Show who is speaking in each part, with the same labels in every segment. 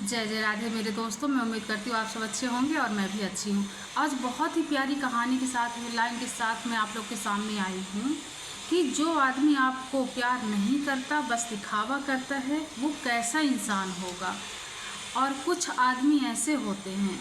Speaker 1: जय जय राधे मेरे दोस्तों। मैं उम्मीद करती हूँ आप सब अच्छे होंगे और मैं भी अच्छी हूँ। आज बहुत ही प्यारी कहानी के साथ, हेडलाइन के साथ मैं आप लोग के सामने आई हूँ कि जो आदमी आपको प्यार नहीं करता, बस दिखावा करता है, वो कैसा इंसान होगा। और कुछ आदमी ऐसे होते हैं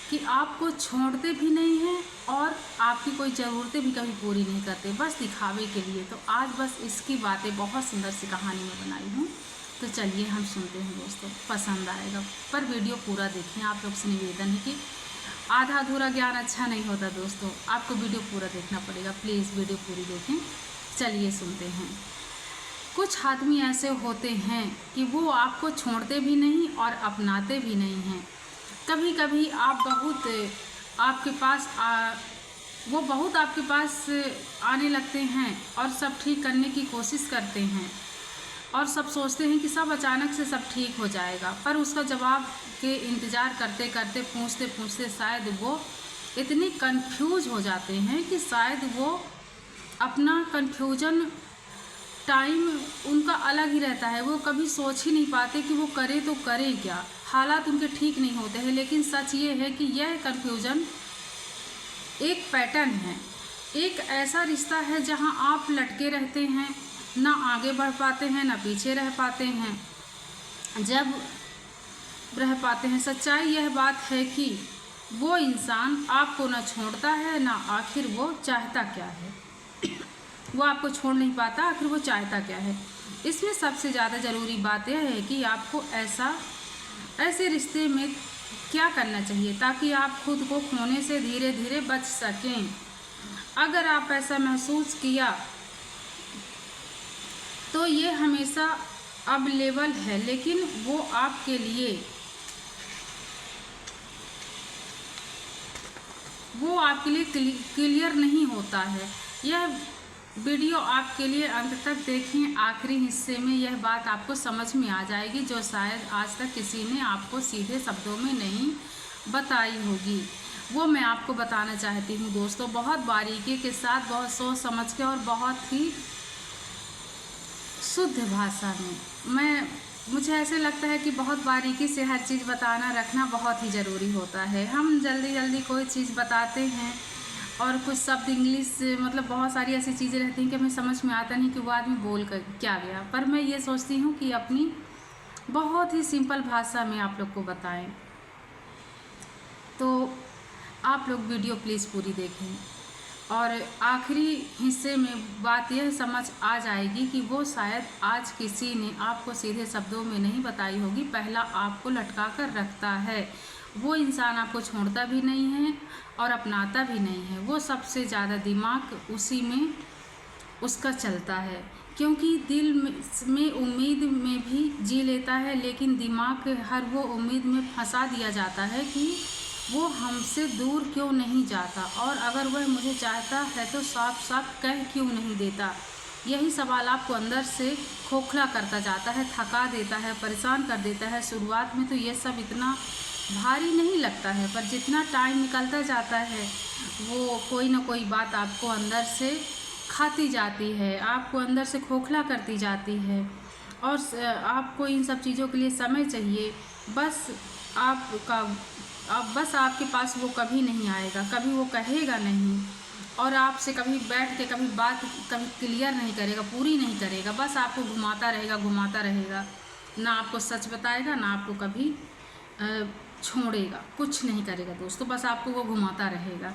Speaker 1: कि आपको छोड़ते भी नहीं हैं और आपकी कोई ज़रूरतें भी कभी पूरी नहीं करते, बस दिखावे के लिए। तो आज बस इसकी बातें बहुत सुंदर सी कहानी में बनाई हूँ। तो चलिए हम सुनते हैं दोस्तों, पसंद आएगा पर वीडियो पूरा देखें। आप लोग से निवेदन है कि आधा अधूरा ज्ञान अच्छा नहीं होता दोस्तों, आपको वीडियो पूरा देखना पड़ेगा। प्लीज़ वीडियो पूरी देखें। चलिए सुनते हैं। कुछ आदमी ऐसे होते हैं कि वो आपको छोड़ते भी नहीं और अपनाते भी नहीं हैं। कभी कभी आप आपके पास वो बहुत आपके पास आने लगते हैं और सब ठीक करने की कोशिश करते हैं और सब सोचते हैं कि सब अचानक से सब ठीक हो जाएगा, पर उसका जवाब के इंतज़ार करते करते, पूछते पूछते शायद वो इतनी कंफ्यूज हो जाते हैं कि शायद वो अपना कंफ्यूजन टाइम उनका अलग ही रहता है। वो कभी सोच ही नहीं पाते कि वो करे तो करें क्या। हालात उनके ठीक नहीं होते हैं, लेकिन सच ये है कि यह कंफ्यूजन एक पैटर्न है, एक ऐसा रिश्ता है जहां आप लटके रहते हैं, ना आगे बढ़ पाते हैं ना पीछे रह पाते हैं। जब रह पाते हैं, सच्चाई यह बात है कि वो इंसान आपको ना छोड़ता है ना आखिर वो चाहता क्या है। वो आपको छोड़ नहीं पाता, आखिर वो चाहता क्या है। इसमें सबसे ज़्यादा ज़रूरी बात यह है कि आपको ऐसे रिश्ते में क्या करना चाहिए ताकि आप खुद को खोने से धीरे धीरे बच सकें। अगर आप ऐसा महसूस किया तो ये हमेशा अवेलेबल है, लेकिन वो आपके लिए क्लियर नहीं होता है। यह वीडियो आपके लिए अंत तक देखें। आखिरी हिस्से में यह बात आपको समझ में आ जाएगी जो शायद आज तक किसी ने आपको सीधे शब्दों में नहीं बताई होगी। वो मैं आपको बताना चाहती हूँ दोस्तों, बहुत बारीकी के साथ, बहुत सोच समझ के और बहुत ही शुद्ध भाषा में। मुझे ऐसे लगता है कि बहुत बारीकी से हर चीज़ बताना रखना बहुत ही ज़रूरी होता है। हम जल्दी जल्दी कोई चीज़ बताते हैं और कुछ शब्द इंग्लिश, मतलब बहुत सारी ऐसी चीज़ें रहती हैं कि हमें समझ में आता नहीं कि वो आदमी बोल कर क्या गया। पर मैं ये सोचती हूँ कि अपनी बहुत ही सिंपल भाषा में आप लोग को बताएं। तो आप लोग वीडियो प्लीज़ पूरी देखें और आखिरी हिस्से में बात यह समझ आ जाएगी कि वो शायद आज किसी ने आपको सीधे शब्दों में नहीं बताई होगी। पहला आपको लटका कर रखता है। वो इंसान आपको छोड़ता भी नहीं है और अपनाता भी नहीं है। वो सबसे ज़्यादा दिमाग उसी में उसका चलता है, क्योंकि दिल में उम्मीद में भी जी लेता है, लेकिन दिमाग हर वो उम्मीद में फंसा दिया जाता है कि वो हमसे दूर क्यों नहीं जाता, और अगर वह मुझे चाहता है तो साफ साफ कह क्यों नहीं देता। यही सवाल आपको अंदर से खोखला करता जाता है, थका देता है, परेशान कर देता है। शुरुआत में तो ये सब इतना भारी नहीं लगता है, पर जितना टाइम निकलता जाता है वो कोई ना कोई बात आपको अंदर से खाती जाती है, आपको अंदर से खोखला करती जाती है। और आपको इन सब चीज़ों के लिए समय चाहिए। बस आपके पास वो कभी नहीं आएगा, कभी वो कहेगा नहीं और आपसे कभी बैठ के कभी बात कभी क्लियर नहीं करेगा, पूरी नहीं करेगा। बस आपको घुमाता रहेगा, ना आपको सच बताएगा ना आपको कभी छोड़ेगा, कुछ नहीं करेगा दोस्तों। बस आपको वो घुमाता रहेगा,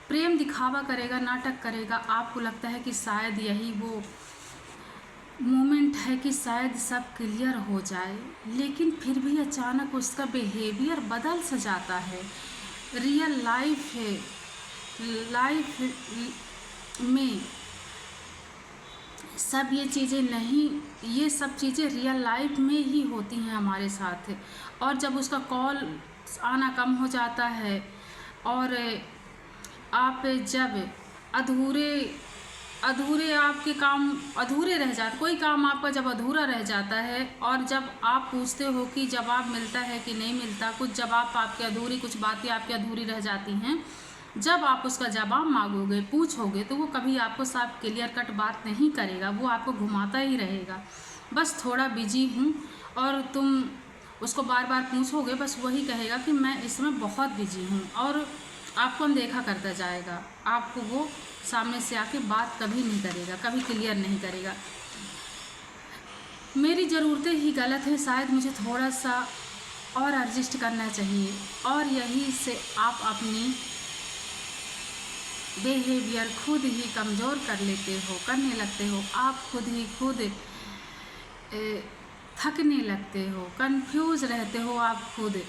Speaker 1: प्रेम दिखावा करेगा, नाटक करेगा। आपको लगता है कि शायद यही वो मोमेंट है कि शायद सब क्लियर हो जाए, लेकिन फिर भी अचानक उसका बिहेवियर बदल सा जाता है। रियल लाइफ में सब ये चीज़ें नहीं, ये सब चीज़ें रियल लाइफ में ही होती हैं हमारे साथ। और जब उसका कॉल आना कम हो जाता है और आप जब अधूरे आपके काम अधूरे रह जाते, कोई काम आपका जब अधूरा रह जाता है और जब आप पूछते हो कि जवाब मिलता है कि नहीं मिलता, कुछ जवाब आपके अधूरी, कुछ बातें आपकी अधूरी रह जाती हैं, जब आप उसका जवाब मांगोगे, पूछोगे, तो वो कभी आपको साफ क्लियर कट बात नहीं करेगा। वो आपको घुमाता ही रहेगा, बस थोड़ा बिजी हूँ और तुम उसको बार बार पूछोगे बस वही कहेगा कि मैं इसमें बहुत बिजी हूँ, और आपको अनदेखा करता जाएगा। आपको वो सामने से आके बात कभी नहीं करेगा, कभी क्लियर नहीं करेगा। मेरी ज़रूरतें ही गलत हैं, शायद मुझे थोड़ा सा और एडजस्ट करना चाहिए, और यही से आप अपनी बिहेवियर खुद ही कमज़ोर करने लगते हो। आप खुद थकने लगते हो, कंफ्यूज रहते हो आप खुद,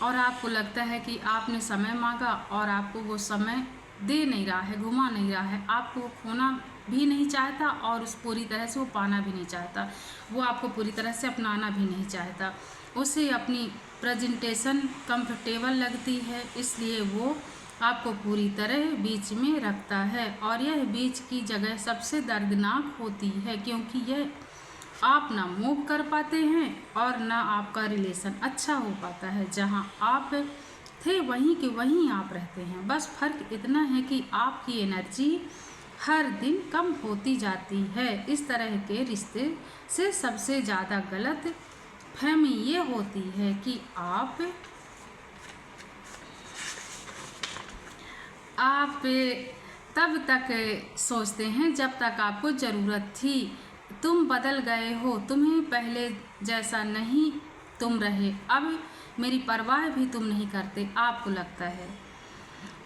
Speaker 1: और आपको लगता है कि आपने समय मांगा और आपको वो समय दे नहीं रहा है, घुमा नहीं रहा है। आपको वो खोना भी नहीं चाहता और उस पूरी तरह से वो पाना भी नहीं चाहता, वो आपको पूरी तरह से अपनाना भी नहीं चाहता। उसे अपनी प्रेजेंटेशन कंफर्टेबल लगती है, इसलिए वो आपको पूरी तरह बीच में रखता है, और यह बीच की जगह सबसे दर्दनाक होती है, क्योंकि यह आप ना मूव कर पाते हैं और ना आपका रिलेशन अच्छा हो पाता है। जहां आप थे वहीं के वहीं आप रहते हैं, बस फ़र्क इतना है कि आपकी एनर्जी हर दिन कम होती जाती है। इस तरह के रिश्ते से सबसे ज़्यादा गलत फहमी ये होती है कि आप तब तक सोचते हैं जब तक आपको ज़रूरत थी। तुम बदल गए हो, तुम्हें पहले जैसा नहीं तुम रहे, अब मेरी परवाह भी तुम नहीं करते, आपको लगता है।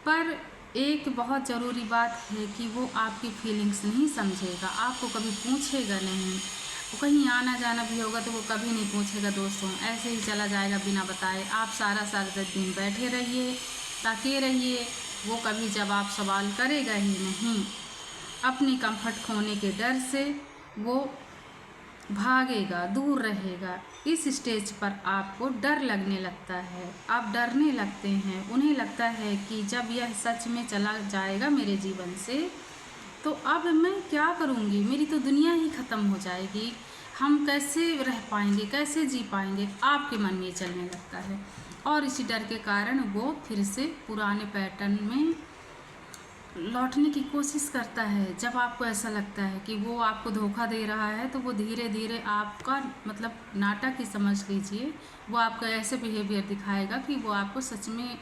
Speaker 1: पर एक बहुत ज़रूरी बात है कि वो आपकी फीलिंग्स नहीं समझेगा, आपको कभी पूछेगा नहीं। वो कहीं आना जाना भी होगा तो वो कभी नहीं पूछेगा दोस्तों, ऐसे ही चला जाएगा बिना बताए। आप सारा दिन बैठे रहिए, ताके रहिए, वो कभी जवाब सवाल करेगा ही नहीं। अपनी कंफर्ट खोने के डर से वो भागेगा, दूर रहेगा। इस स्टेज पर आपको डर लगने लगता है, आप डरने लगते हैं। उन्हें लगता है कि जब यह सच में चला जाएगा मेरे जीवन से तो अब मैं क्या करूँगी, मेरी तो दुनिया ही ख़त्म हो जाएगी, हम कैसे रह पाएंगे, कैसे जी पाएंगे, आपके मन में चलने लगता है। और इसी डर के कारण वो फिर से पुराने पैटर्न में लौटने की कोशिश करता है। जब आपको ऐसा लगता है कि वो आपको धोखा दे रहा है तो वो धीरे धीरे आपका मतलब नाटक ही समझ लीजिए, वो आपका ऐसे बिहेवियर दिखाएगा कि वो आपको सच में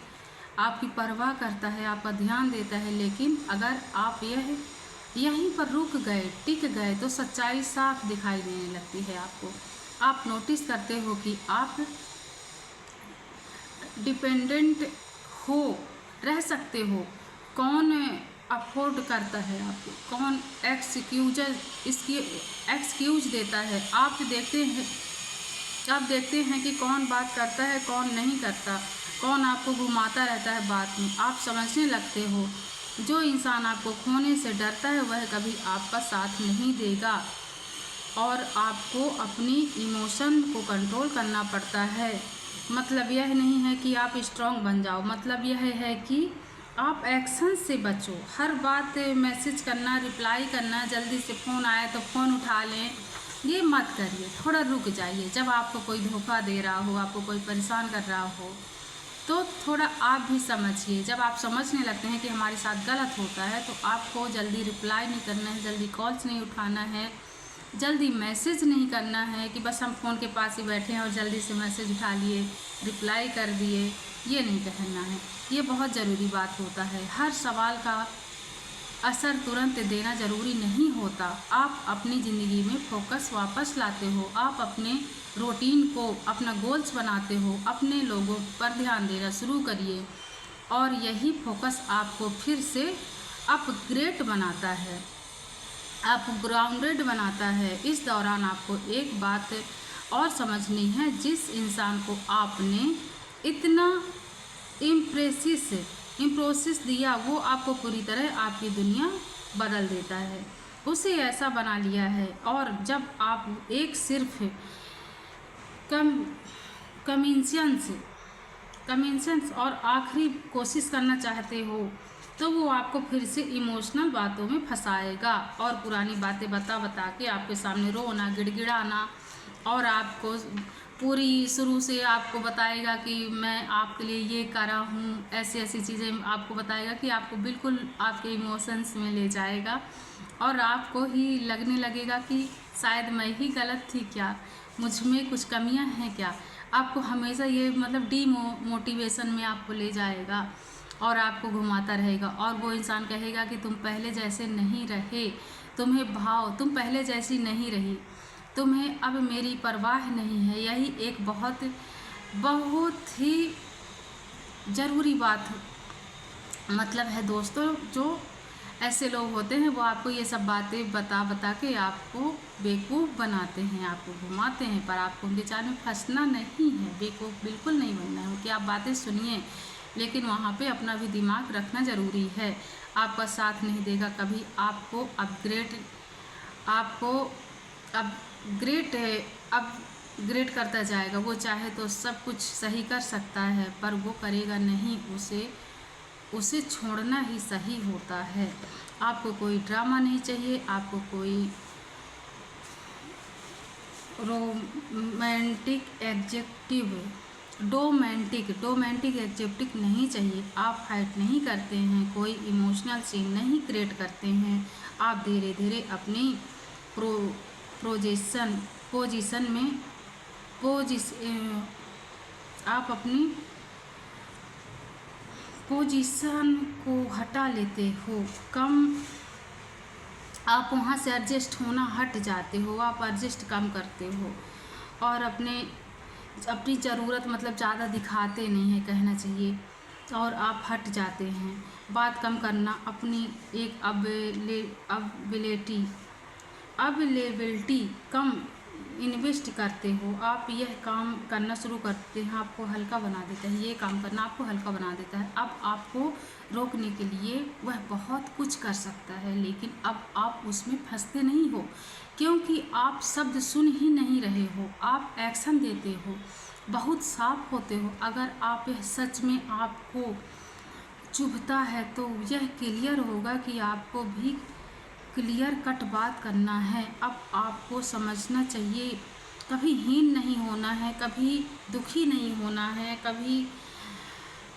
Speaker 1: आपकी परवाह करता है, आपका ध्यान देता है। लेकिन अगर आप यहीं पर रुक गए, टिक गए, तो सच्चाई साफ दिखाई देने लगती है आपको। आप नोटिस करते हो कि आप डिपेंडेंट हो, रह सकते हो। कौन अफोर्ड करता है आपको, कौन एक्सक्यूज देता है। आप देखते हैं कि कौन बात करता है, कौन नहीं करता, कौन आपको घुमाता रहता है बात में। आप समझने लगते हो जो इंसान आपको खोने से डरता है वह कभी आपका साथ नहीं देगा, और आपको अपनी इमोशन को कंट्रोल करना पड़ता है। मतलब यह नहीं है कि आप स्ट्रांग बन जाओ, मतलब यह है कि आप एक्शन से बचो। हर बात मैसेज करना, रिप्लाई करना, जल्दी से फ़ोन आए तो फ़ोन उठा लें, ये मत करिए। थोड़ा रुक जाइए। जब आपको कोई धोखा दे रहा हो, आपको कोई परेशान कर रहा हो, तो थोड़ा आप भी समझिए। जब आप समझने लगते हैं कि हमारे साथ गलत होता है तो आपको जल्दी रिप्लाई नहीं करना है, जल्दी कॉल्स नहीं उठाना है, जल्दी मैसेज नहीं करना है कि बस हम फ़ोन के पास ही बैठे हैं और जल्दी से मैसेज उठा लिए, रिप्लाई कर दिए, ये नहीं कहना है। ये बहुत ज़रूरी बात होता है। हर सवाल का असर तुरंत देना ज़रूरी नहीं होता। आप अपनी ज़िंदगी में फोकस वापस लाते हो, आप अपने रूटीन को अपना गोल्स बनाते हो, अपने लोगों पर ध्यान देना शुरू करिए, और यही फोकस आपको फिर से अपग्रेड बनाता है, आप ग्राउंडेड बनाता है। इस दौरान आपको एक बात और समझनी है, जिस इंसान को आपने इतना इम्प्रेसिस दिया वो आपको पूरी तरह आपकी दुनिया बदल देता है, उसे ऐसा बना लिया है। और जब आप एक सिर्फ कमिशंस और आखिरी कोशिश करना चाहते हो तो वो आपको फिर से इमोशनल बातों में फंसाएगा और पुरानी बातें बता के आपके सामने रोना, गिड़गिड़ाना, और आपको पूरी शुरू से आपको बताएगा कि मैं आपके लिए ये करा हूँ, ऐसी ऐसी चीज़ें आपको बताएगा कि आपको बिल्कुल आपके इमोशंस में ले जाएगा, और आपको ही लगने लगेगा कि शायद मैं ही गलत थी क्या, मुझ में कुछ कमियां हैं क्या। आपको हमेशा ये मतलब मोटिवेशन में आपको ले जाएगा और आपको घुमाता रहेगा। और वो इंसान कहेगा कि तुम पहले जैसे नहीं रहे, तुम्हें भाव, तुम पहले जैसी नहीं रही, तुम्हें अब मेरी परवाह नहीं है। यही एक बहुत बहुत ही ज़रूरी बात मतलब है दोस्तों। जो ऐसे लोग होते हैं वो आपको ये सब बातें बता बता के आपको बेवकूफ़ बनाते हैं, आपको घुमाते हैं, पर आपको उनके जाल में फंसना नहीं है, बेवकूफ़ बिल्कुल नहीं बनना है। उनकी आप बातें सुनिए, लेकिन वहाँ पे अपना भी दिमाग रखना ज़रूरी है। आपका साथ नहीं देगा कभी, आपको अपग्रेड करता जाएगा। वो चाहे तो सब कुछ सही कर सकता है, पर वो करेगा नहीं, उसे छोड़ना ही सही होता है। आपको कोई ड्रामा नहीं चाहिए, आपको कोई डोमेंटिक एडजेक्टिव नहीं चाहिए। आप फाइट नहीं करते हैं, कोई इमोशनल सीन नहीं क्रिएट करते हैं। आप धीरे धीरे अपनी पोजीशन में आप अपनी पोजीशन को हटा लेते हो, आप वहाँ से एडजस्ट होना हट जाते हो, आप एडजस्ट कम करते हो और अपनी ज़रूरत मतलब ज़्यादा दिखाते नहीं है कहना चाहिए, और आप हट जाते हैं। बात कम करना, अपनी एक अवेलेबिलिटी कम इन्वेस्ट करते हो। आप यह काम करना शुरू करते हैं, आपको हल्का बना देता है। ये काम करना आपको हल्का बना देता है। अब आपको रोकने के लिए वह बहुत कुछ कर सकता है, लेकिन अब आप उसमें फंसते नहीं हो, क्योंकि आप शब्द सुन ही नहीं रहे हो, आप एक्शन देते हो, बहुत साफ होते हो। अगर आप यह सच में आपको चुभता है तो यह क्लियर होगा कि आपको भी क्लियर कट बात करना है। अब आपको समझना चाहिए, कभी हीन नहीं होना है, कभी दुखी नहीं होना है, कभी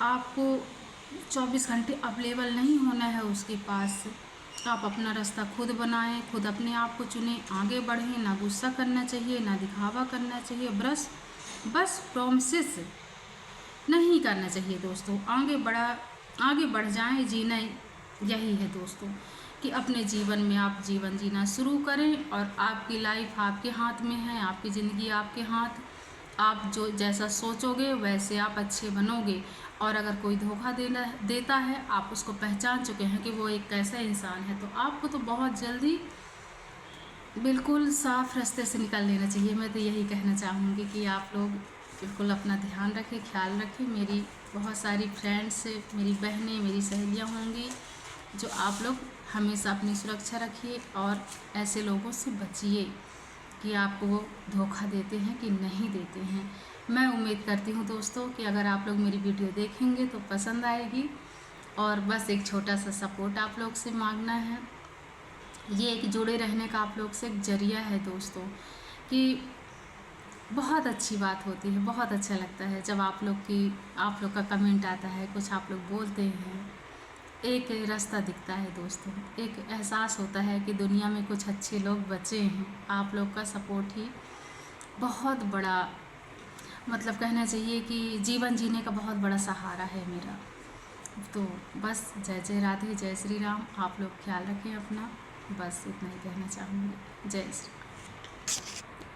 Speaker 1: आपको 24 घंटे अवेलेबल नहीं होना है उसके पास। आप अपना रास्ता खुद बनाएं, खुद अपने आप को चुनें, आगे बढ़ें। ना गुस्सा करना चाहिए, ना दिखावा करना चाहिए, बस प्रॉमिसेस नहीं करना चाहिए दोस्तों। आगे बढ़ जाएं, जीना यही है दोस्तों कि अपने जीवन में आप जीवन जीना शुरू करें, और आपकी लाइफ आपके हाथ में है, आपकी ज़िंदगी आपके हाथ। आप जो जैसा सोचोगे वैसे आप अच्छे बनोगे। और अगर कोई धोखा देता है, आप उसको पहचान चुके हैं कि वो एक कैसा इंसान है, तो आपको तो बहुत जल्दी बिल्कुल साफ रास्ते से निकल लेना चाहिए। मैं तो यही कहना चाहूँगी कि आप लोग बिल्कुल अपना ध्यान रखें, ख्याल रखें। मेरी बहुत सारी फ्रेंड्स, मेरी बहनें, मेरी सहेलियाँ होंगी, जो आप लोग हमेशा अपनी सुरक्षा रखिए और ऐसे लोगों से बचिए कि आपको वो धोखा देते हैं कि नहीं देते हैं। मैं उम्मीद करती हूँ दोस्तों कि अगर आप लोग मेरी वीडियो देखेंगे तो पसंद आएगी, और बस एक छोटा सा सपोर्ट आप लोग से मांगना है। ये एक जुड़े रहने का आप लोग से एक जरिया है दोस्तों, कि बहुत अच्छी बात होती है, बहुत अच्छा लगता है जब आप लोग का कमेंट आता है, कुछ आप लोग बोलते हैं, एक रास्ता दिखता है दोस्तों, एक एहसास होता है कि दुनिया में कुछ अच्छे लोग बचे हैं। आप लोग का सपोर्ट ही बहुत बड़ा मतलब कहना चाहिए कि जीवन जीने का बहुत बड़ा सहारा है मेरा। तो बस जय जय राधे, जय श्री राम। आप लोग ख्याल रखें अपना, बस इतना ही कहना चाहूँगी। जय श्री राम।